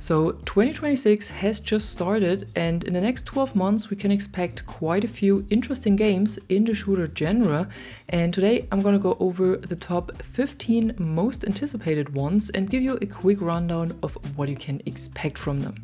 So 2026 has just started, and in the next 12 months we can expect quite a few interesting games in the shooter genre, and today I'm gonna go over the top 15 most anticipated ones and give you a quick rundown of what you can expect from them.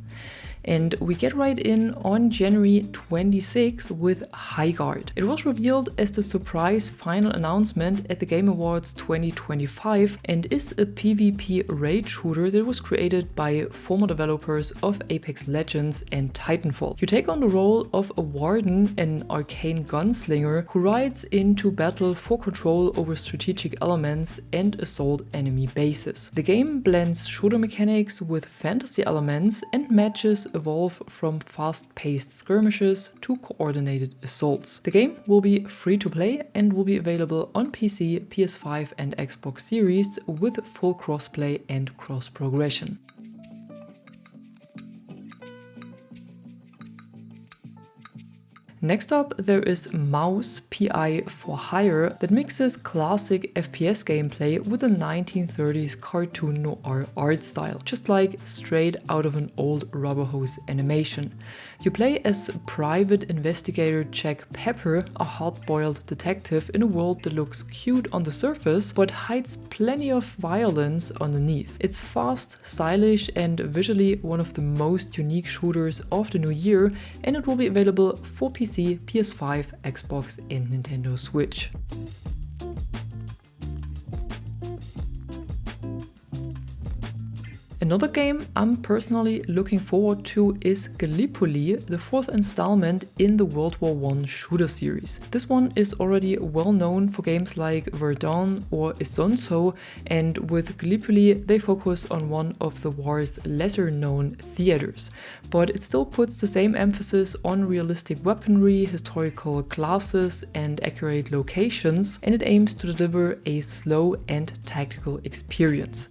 And we get right in on January 26 with Highguard. It was revealed as the surprise final announcement at the Game Awards 2025 and is a PvP raid shooter that was created by former developers of Apex Legends and Titanfall. You take on the role of a warden, an arcane gunslinger who rides into battle for control over strategic elements and assault enemy bases. The game blends shooter mechanics with fantasy elements and matches evolve from fast-paced skirmishes to coordinated assaults. The game will be free to play and will be available on PC, PS5 and Xbox Series with full crossplay and cross-progression. Next up, there is Mouse PI for Hire that mixes classic FPS gameplay with a 1930s cartoon noir art style, just like straight out of an old rubber hose animation. You play as Private Investigator Jack Pepper, a hard-boiled detective in a world that looks cute on the surface but hides plenty of violence underneath. It's fast, stylish and visually one of the most unique shooters of the new year, and it will be available for PC, PS5, Xbox and Nintendo Switch. Another game I'm personally looking forward to is Gallipoli, the fourth installment in the World War I shooter series. This one is already well known for games like Verdun or Isonzo, and with Gallipoli they focus on one of the war's lesser known theaters. But it still puts the same emphasis on realistic weaponry, historical classes and accurate locations, and it aims to deliver a slow and tactical experience.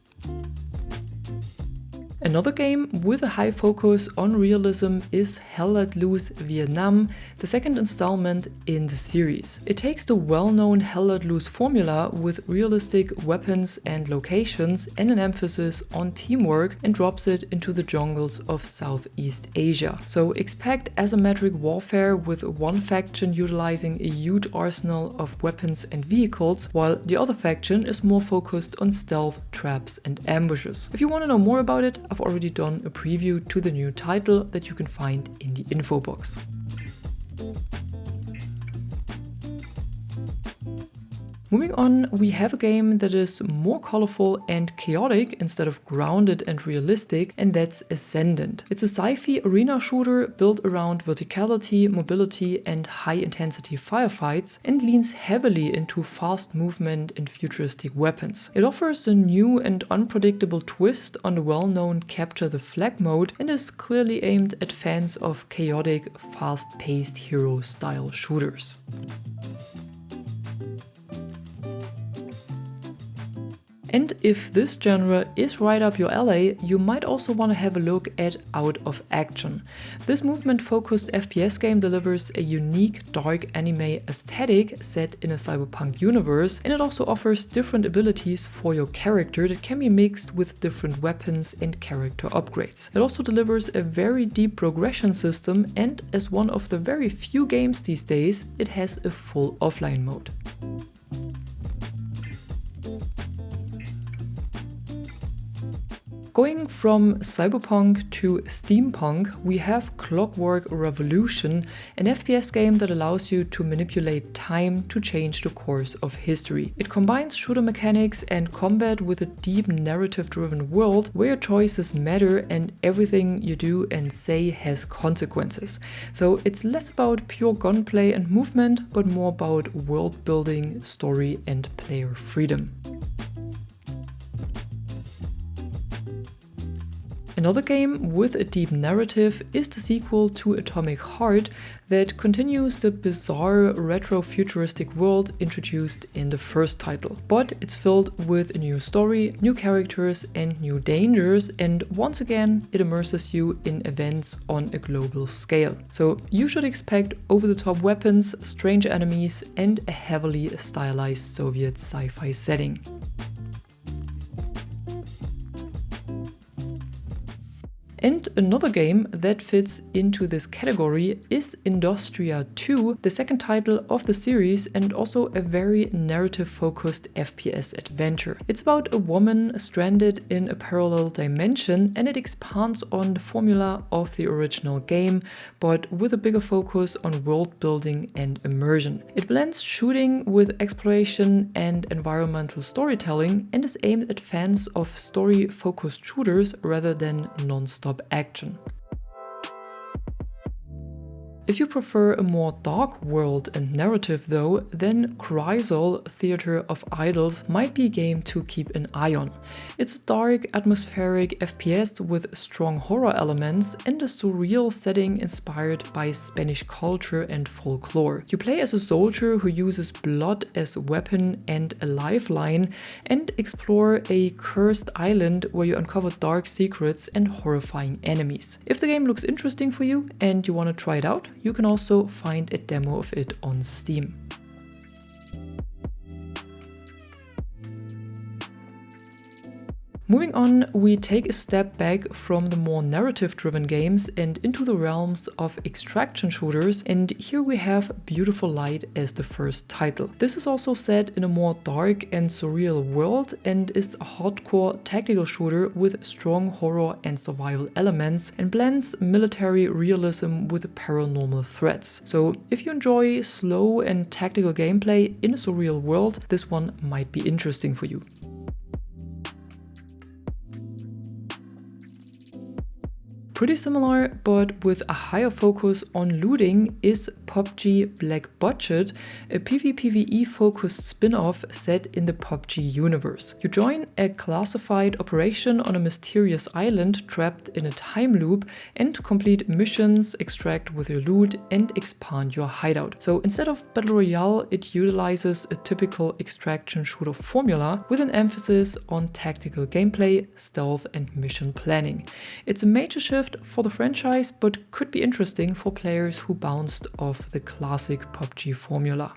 Another game with a high focus on realism is Hell Let Loose Vietnam, the second installment in the series. It takes the well-known Hell Let Loose formula with realistic weapons and locations and an emphasis on teamwork and drops it into the jungles of Southeast Asia. So expect asymmetric warfare with one faction utilizing a huge arsenal of weapons and vehicles, while the other faction is more focused on stealth, traps and ambushes. If you want to know more about it, I've already done a preview to the new title that you can find in the info box. Moving on, we have a game that is more colorful and chaotic instead of grounded and realistic, and that's Ascendant. It's a sci-fi arena shooter built around verticality, mobility and high-intensity firefights and leans heavily into fast movement and futuristic weapons. It offers a new and unpredictable twist on the well-known Capture the Flag mode and is clearly aimed at fans of chaotic, fast-paced hero-style shooters. And if this genre is right up your alley, you might also want to have a look at Out of Action. This movement-focused FPS game delivers a unique dark anime aesthetic set in a cyberpunk universe, and it also offers different abilities for your character that can be mixed with different weapons and character upgrades. It also delivers a very deep progression system, and as one of the very few games these days, it has a full offline mode. Going from cyberpunk to steampunk, we have Clockwork Revolution, an FPS game that allows you to manipulate time to change the course of history. It combines shooter mechanics and combat with a deep narrative-driven world where your choices matter and everything you do and say has consequences. So it's less about pure gunplay and movement, but more about world building, story and player freedom. Another game with a deep narrative is the sequel to Atomic Heart that continues the bizarre retro-futuristic world introduced in the first title. But it's filled with a new story, new characters and new dangers, and once again it immerses you in events on a global scale. So you should expect over-the-top weapons, strange enemies and a heavily stylized Soviet sci-fi setting. And another game that fits into this category is Industria 2, the second title of the series and also a very narrative-focused FPS adventure. It's about a woman stranded in a parallel dimension, and it expands on the formula of the original game, but with a bigger focus on world building and immersion. It blends shooting with exploration and environmental storytelling and is aimed at fans of story-focused shooters rather than non-stop action. If you prefer a more dark world and narrative though, then Crisol, Theater of Idols might be a game to keep an eye on. It's a dark, atmospheric FPS with strong horror elements and a surreal setting inspired by Spanish culture and folklore. You play as a soldier who uses blood as a weapon and a lifeline, and explore a cursed island where you uncover dark secrets and horrifying enemies. If the game looks interesting for you and you want to try it out, you can also find a demo of it on Steam. Moving on, we take a step back from the more narrative-driven games and into the realms of extraction shooters, and here we have Beautiful Light as the first title. This is also set in a more dark and surreal world and is a hardcore tactical shooter with strong horror and survival elements and blends military realism with paranormal threats. So if you enjoy slow and tactical gameplay in a surreal world, this one might be interesting for you. Pretty similar, but with a higher focus on looting, is PUBG Black Budget, a PvPvE focused spin-off set in the PUBG universe. You join a classified operation on a mysterious island trapped in a time loop and complete missions, extract with your loot and expand your hideout. So instead of Battle Royale, it utilizes a typical extraction shooter formula with an emphasis on tactical gameplay, stealth and mission planning. It's a major shift for the franchise, but could be interesting for players who bounced off the classic PUBG formula.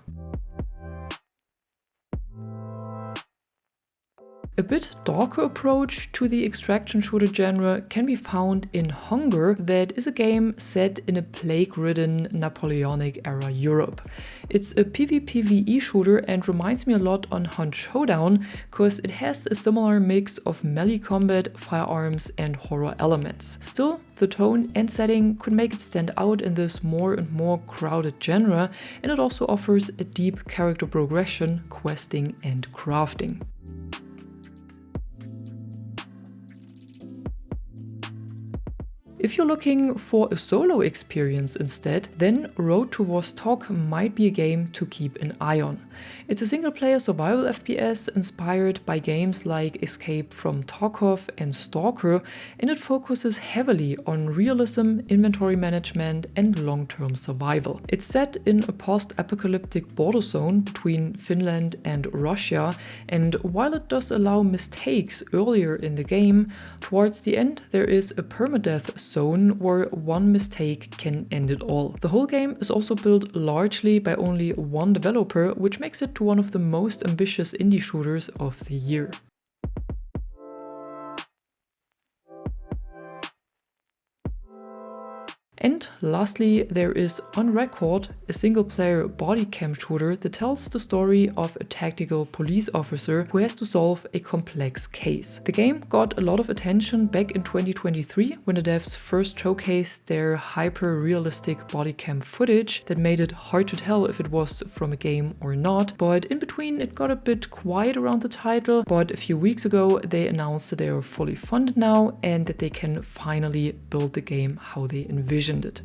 A bit darker approach to the extraction shooter genre can be found in Hunger, that is a game set in a plague-ridden Napoleonic era Europe. It's a PvPvE shooter and reminds me a lot on Hunt Showdown, because it has a similar mix of melee combat, firearms and horror elements. Still, the tone and setting could make it stand out in this more and more crowded genre, and it also offers a deep character progression, questing and crafting. If you're looking for a solo experience instead, then Road to Vostok might be a game to keep an eye on. It's a single-player survival FPS inspired by games like Escape from Tarkov and Stalker, and it focuses heavily on realism, inventory management and long-term survival. It's set in a post-apocalyptic border zone between Finland and Russia, and while it does allow mistakes earlier in the game, towards the end there is a permadeath zone where one mistake can end it all. The whole game is also built largely by only one developer, which makes it to one of the most ambitious indie shooters of the year. And lastly, there is Unrecord, a single-player body cam shooter that tells the story of a tactical police officer who has to solve a complex case. The game got a lot of attention back in 2023 when the devs first showcased their hyper-realistic body cam footage that made it hard to tell if it was from a game or not, but in between it got a bit quiet around the title. But a few weeks ago they announced that they are fully funded now and that they can finally build the game how they envisioned it.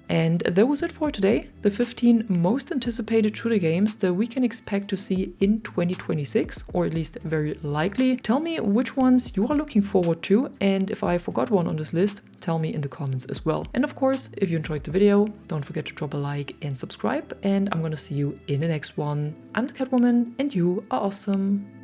And that was it for today, the 15 most anticipated shooter games that we can expect to see in 2026, or at least very likely. Tell me which ones you are looking forward to, and if I forgot one on this list, tell me in the comments as well. And of course, if you enjoyed the video, don't forget to drop a like and subscribe, and I'm gonna see you in the next one. I'm the Catwoman, and you are awesome.